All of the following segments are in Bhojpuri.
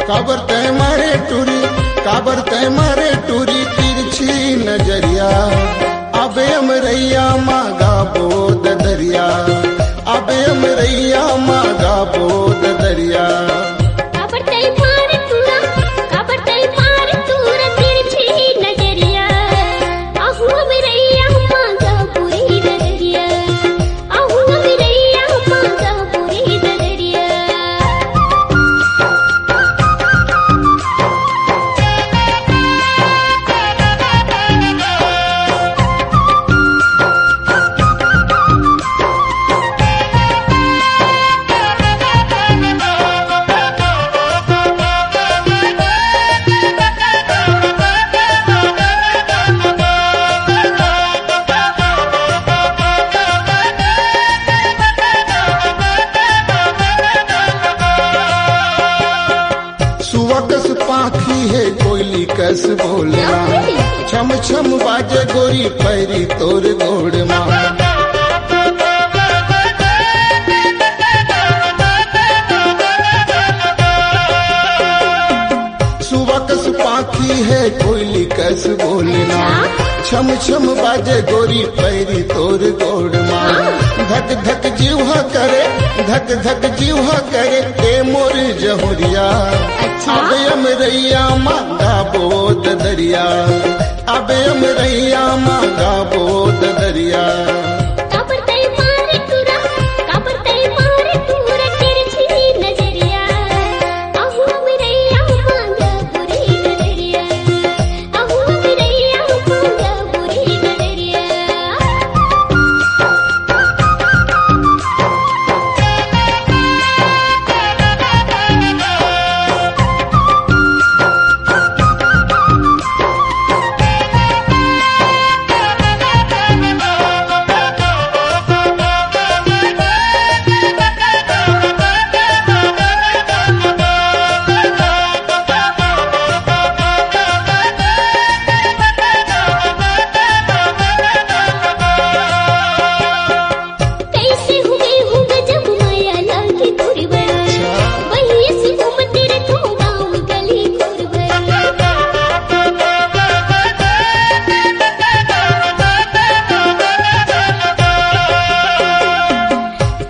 काबर तय मारे टूरी, काबर तय मारे टूरी तिरछी नजरिया। अबे अमरैया मागा बोद दरिया, अबे अमरैया मागा बोद दरिया। काबर तय मारे टूरा, काबर तय मारे टूरा तिरछी नजरिया। आहू अमरैया मागा पूरी दरिया, आहू अमरैया मागा पूरी दरिया। सुवकस पाखी है कोयली कस बोलना, छम छम बाजे गोरी पैरी तोर गोड़ माँ। सुवकस पाखी है कोयली कस बोलना, छम छम बाजे गोरी पैरी तोर गोड़ माँ। धक धक जीवा करे, धक धक जीवा करे ए मोर जहुरिया। अबे अमरैया मांगा बोद दरिया, अबे अमरैया मांगा बोद दरिया। काबर तय मारे टूरा, काबर तय मारे टूरा तिरछी नजरिया। आहू अमरैया मांगा पूरी दरिया, आहू अमरैया मांगा पूरी दरिया। कैसे हुए होगा जब माया लागी दूर बड़ा, वही ऐसी उम्र तेरे तो गाँव गली दूर बड़ा।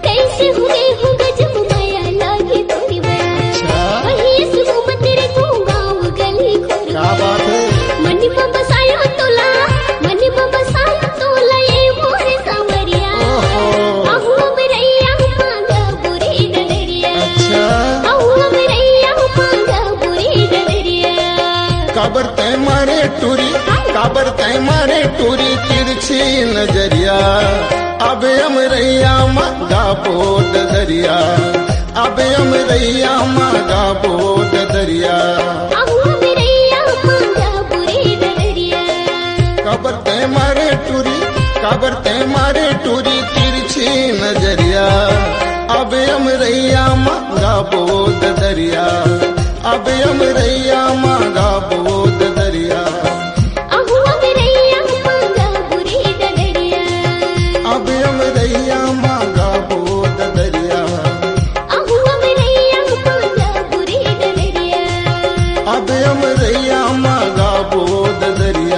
कैसे हुए होगा जब माया लागी दूर बड़ा, वही ऐसी उम्र तेरे तो गाँव गली दूर क्या बात है? मनी में बसाया तोला, मनी में बसाया तोला ये मोरे सांवरिया। आहू अमरैया मांगा पूरी दरिया, अच्छा आहू अमरैया मांगा पूरी दरिया। काबर तय मारे टूरी, काबर तय मारे टूरी तिरछी नजरिया। अबे अमरैया मांगा बोद दरिया, अबे अमरैया मांगा बोद दरिया। आहू अमरैया मांगा पूरी दरिया। काबर तय मारे टूरी, काबर तय मारे टूरी तिरछी नजरिया। अबे अमरैया मांगा बोद दरिया, अबे अमरैया मांगा बोद दरिया। आहू अमरैया मांगा पूरी दरिया, अबे अमरैया मांगा बोद दरिया, आहू अमरैया मांगा पूरी दरिया। अबे अमरैया मांगा बोद दरिया।